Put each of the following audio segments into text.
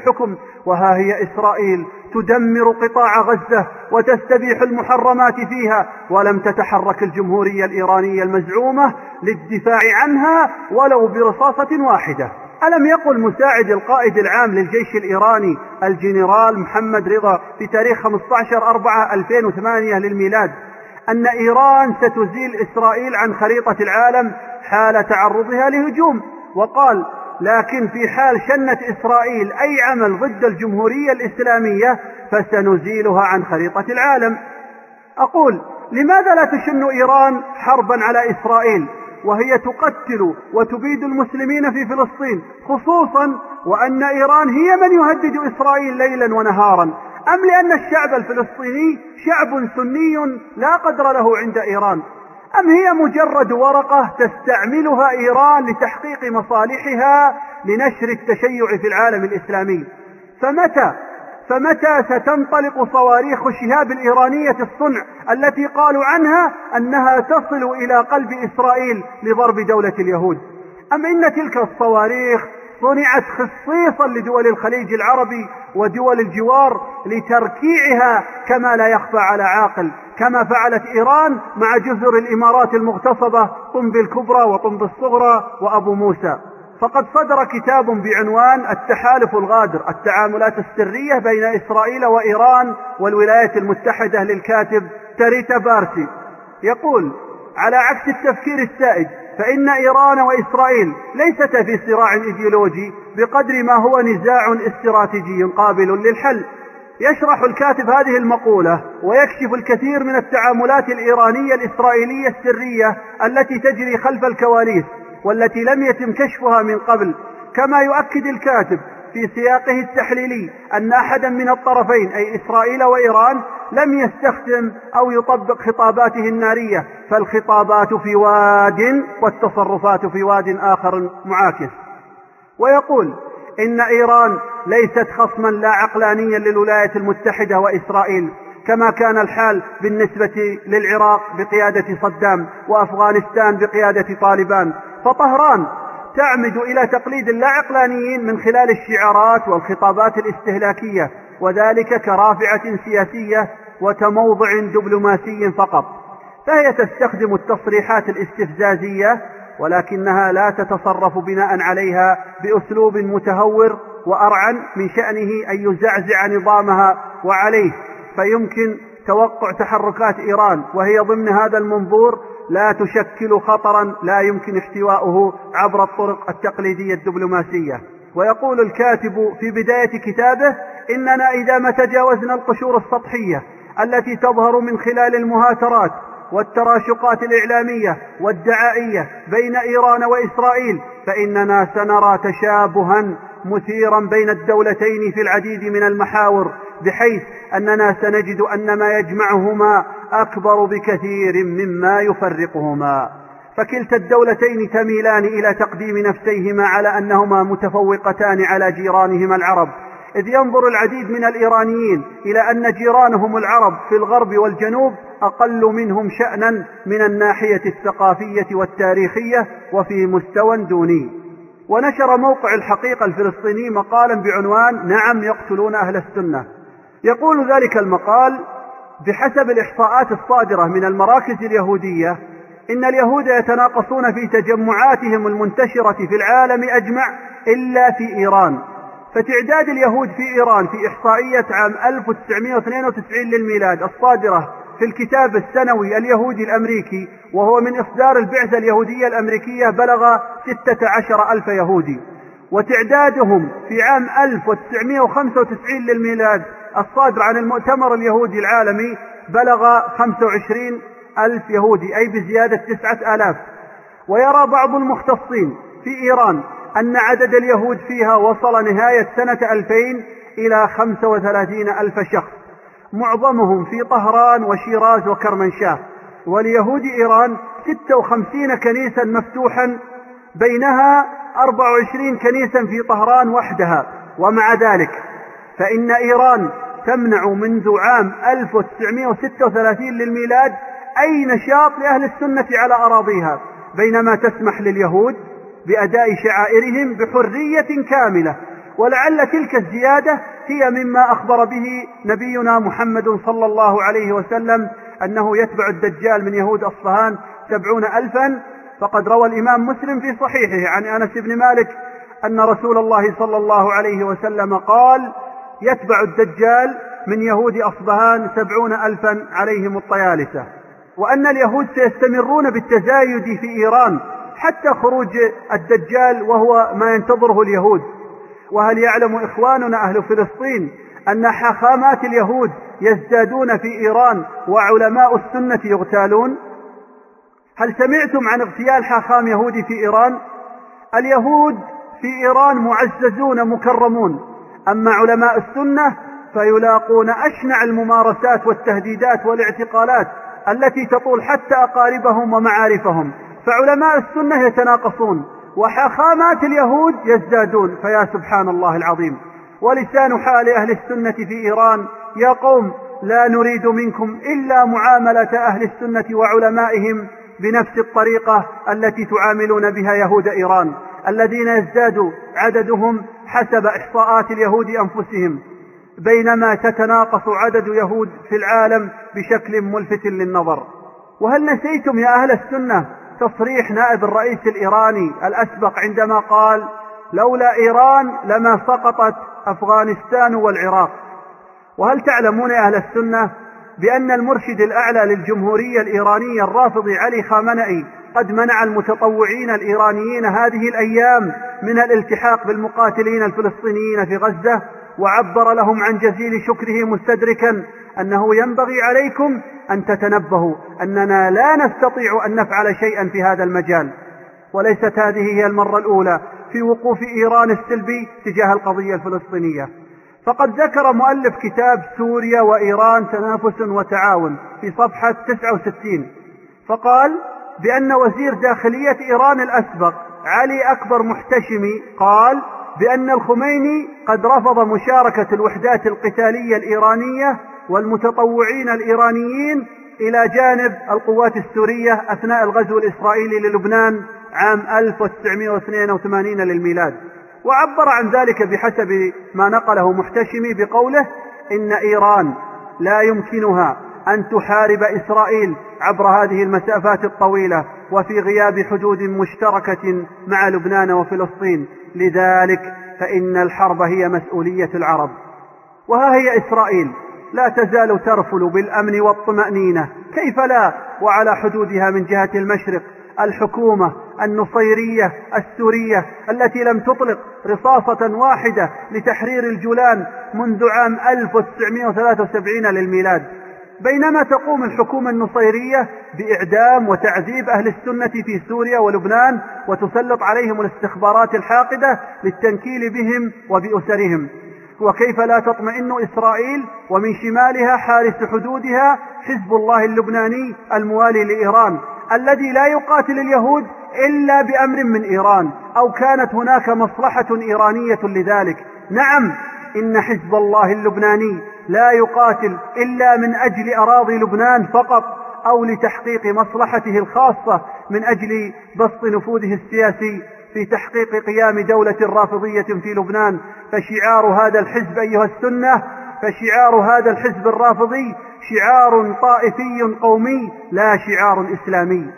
الحكم، وها هي إسرائيل تدمر قطاع غزة وتستبيح المحرمات فيها، ولم تتحرك الجمهورية الإيرانية المزعومة للدفاع عنها ولو برصاصة واحدة. ألم يقل مساعد القائد العام للجيش الإيراني الجنرال محمد رضا في تاريخ 15/4/2008 للميلاد أن إيران ستزيل إسرائيل عن خريطة العالم حال تعرضها لهجوم، وقال: لكن في حال شنت إسرائيل أي عمل ضد الجمهورية الإسلامية فسنزيلها عن خريطة العالم. أقول: لماذا لا تشن إيران حربا على إسرائيل وهي تقتل وتبيد المسلمين في فلسطين، خصوصا وأن إيران هي من يهدد إسرائيل ليلا ونهارا؟ أم لأن الشعب الفلسطيني شعب سني لا قدر له عند إيران؟ أم هي مجرد ورقة تستعملها إيران لتحقيق مصالحها لنشر التشيع في العالم الإسلامي؟ فمتى ستنطلق صواريخ شهاب الإيرانية الصنع التي قالوا عنها أنها تصل إلى قلب إسرائيل لضرب دولة اليهود؟ أم إن تلك الصواريخ صنعت خصيصا لدول الخليج العربي ودول الجوار لتركيعها كما لا يخفى على عاقل، كما فعلت إيران مع جزر الإمارات المغتصبة طنب الكبرى وطنب الصغرى وأبو موسى؟ فقد صدر كتاب بعنوان التحالف الغادر: التعاملات السرية بين إسرائيل وإيران والولايات المتحدة للكاتب تريتا بارسي. يقول: على عكس التفكير السائد فإن إيران وإسرائيل ليستا في صراع إيديولوجي بقدر ما هو نزاع استراتيجي قابل للحل. يشرح الكاتب هذه المقولة ويكشف الكثير من التعاملات الإيرانية الإسرائيلية السرية التي تجري خلف الكواليس والتي لم يتم كشفها من قبل. كما يؤكد الكاتب في سياقه التحليلي أن أحدا من الطرفين أي إسرائيل وإيران لم يستخدم أو يطبق خطاباته النارية، فالخطابات في واد والتصرفات في واد آخر معاكس. ويقول: إن إيران ليست خصما لا عقلانيا للولايات المتحدة وإسرائيل، كما كان الحال بالنسبة للعراق بقيادة صدام وأفغانستان بقيادة طالبان. فطهران تعمد إلى تقليد اللاعقلانيين من خلال الشعارات والخطابات الاستهلاكية، وذلك كرافعة سياسية وتموضع دبلوماسي فقط. فهي تستخدم التصريحات الاستفزازية ولكنها لا تتصرف بناء عليها بأسلوب متهور وأرعن من شأنه أن يزعزع نظامها وعليه، فيمكن توقع تحركات إيران وهي ضمن هذا المنظور لا تشكل خطرا لا يمكن احتواؤه عبر الطرق التقليدية الدبلوماسية. ويقول الكاتب في بداية كتابه: إننا إذا ما تجاوزنا القشور السطحية التي تظهر من خلال المهاترات والتراشقات الإعلامية والدعائية بين إيران وإسرائيل فإننا سنرى تشابها مثيرا بين الدولتين في العديد من المحاور، بحيث أننا سنجد أن ما يجمعهما أكبر بكثير مما يفرقهما. فكلتا الدولتين تميلان إلى تقديم نفسيهما على أنهما متفوقتان على جيرانهما العرب، إذ ينظر العديد من الإيرانيين إلى أن جيرانهم العرب في الغرب والجنوب أقل منهم شأنا من الناحية الثقافية والتاريخية وفي مستوى دوني. ونشر موقع الحقيقة الفلسطيني مقالا بعنوان: نعم يقتلون أهل السنة. يقول ذلك المقال: بحسب الإحصاءات الصادرة من المراكز اليهودية إن اليهود يتناقصون في تجمعاتهم المنتشرة في العالم أجمع إلا في إيران. فتعداد اليهود في إيران في إحصائية عام 1992 للميلاد الصادرة في الكتاب السنوي اليهودي الأمريكي، وهو من إصدار البعثة اليهودية الأمريكية، بلغ 16,000 يهودي. وتعدادهم في عام 1995 للميلاد الصادر عن المؤتمر اليهودي العالمي بلغ 25,000 يهودي، أي بزيادة 9,000. ويرى بعض المختصين في إيران أن عدد اليهود فيها وصل نهاية سنة 2000 إلى 35,000 شخص، معظمهم في طهران وشيراز وكرمنشاه. وليهود إيران 56 كنيسا مفتوحا، بينها 24 كنيسا في طهران وحدها. ومع ذلك فإن إيران تمنع منذ عام 1936 للميلاد أي نشاط لأهل السنة على أراضيها، بينما تسمح لليهود بأداء شعائرهم بحرية كاملة ولعل تلك الزيادة هي مما أخبر به نبينا محمد صلى الله عليه وسلم أنه يتبع الدجال من يهود أصفهان 70,000. فقد روى الإمام مسلم في صحيحه عن أنس بن مالك أن رسول الله صلى الله عليه وسلم قال: يتبع الدجال من يهود أصفهان 70,000 عليهم الطيالسة. وأن اليهود سيستمرون بالتزايد في إيران حتى خروج الدجال، وهو ما ينتظره اليهود. وهل يعلم إخواننا أهل فلسطين أن حاخامات اليهود يزدادون في إيران وعلماء السنة يغتالون؟ هل سمعتم عن اغتيال حاخام يهودي في إيران؟ اليهود في إيران معززون مكرمون، أما علماء السنة فيلاقون أشنع الممارسات والتهديدات والاعتقالات التي تطول حتى أقاربهم ومعارفهم. فعلماء السنة يتناقصون وحاخامات اليهود يزدادون، فيا سبحان الله العظيم. ولسان حال أهل السنة في إيران: يا قوم لا نريد منكم إلا معاملة أهل السنة وعلمائهم بنفس الطريقة التي تعاملون بها يهود إيران، الذين يزداد عددهم حسب إحصاءات اليهود أنفسهم، بينما تتناقص عدد يهود في العالم بشكل ملفت للنظر. وهل نسيتم يا أهل السنة تصريح نائب الرئيس الإيراني الأسبق عندما قال: لولا إيران لما سقطت أفغانستان والعراق؟ وهل تعلمون يا أهل السنة بأن المرشد الأعلى للجمهورية الإيرانية الرافضي علي خامنئي قد منع المتطوعين الإيرانيين هذه الأيام من الالتحاق بالمقاتلين الفلسطينيين في غزة، وعبر لهم عن جزيل شكره مستدركا أنه ينبغي عليكم أن تتنبهوا أننا لا نستطيع أن نفعل شيئا في هذا المجال. وليست هذه هي المرة الأولى في وقوف إيران السلبي تجاه القضية الفلسطينية. فقد ذكر مؤلف كتاب سوريا وإيران تنافس وتعاون في صفحة 69، فقال بأن وزير داخلية إيران الأسبق علي أكبر محتشمي قال بأن الخميني قد رفض مشاركة الوحدات القتالية الإيرانية والمتطوعين الإيرانيين إلى جانب القوات السورية أثناء الغزو الإسرائيلي للبنان عام 1982 للميلاد. وعبر عن ذلك بحسب ما نقله محتشمي بقوله: إن إيران لا يمكنها أن تحارب إسرائيل عبر هذه المسافات الطويلة وفي غياب حدود مشتركة مع لبنان وفلسطين، لذلك فإن الحرب هي مسؤولية العرب. وها هي إسرائيل لا تزال ترفل بالأمن والطمأنينة، كيف لا، وعلى حدودها من جهة المشرق الحكومة النصيرية السورية التي لم تطلق رصاصة واحدة لتحرير الجولان منذ عام 1973 للميلاد، بينما تقوم الحكومة النصيرية بإعدام وتعذيب أهل السنة في سوريا ولبنان، وتسلط عليهم الاستخبارات الحاقدة للتنكيل بهم وبأسرهم. وكيف لا تطمئن إسرائيل ومن شمالها حارس حدودها حزب الله اللبناني الموالي لإيران، الذي لا يقاتل اليهود إلا بأمر من إيران، أو كانت هناك مصلحة إيرانية لذلك. نعم، إن حزب الله اللبناني لا يقاتل إلا من أجل أراضي لبنان فقط، أو لتحقيق مصلحته الخاصة من أجل بسط نفوذه السياسي في تحقيق قيام دولة رافضية في لبنان. فشعار هذا الحزب أيها السنة، فشعار هذا الحزب الرافضي شعار طائفي قومي لا شعار إسلامي.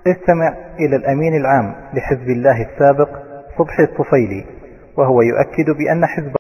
استمع إلى الأمين العام لحزب الله السابق صبحي الطفيلي وهو يؤكد بأن حزب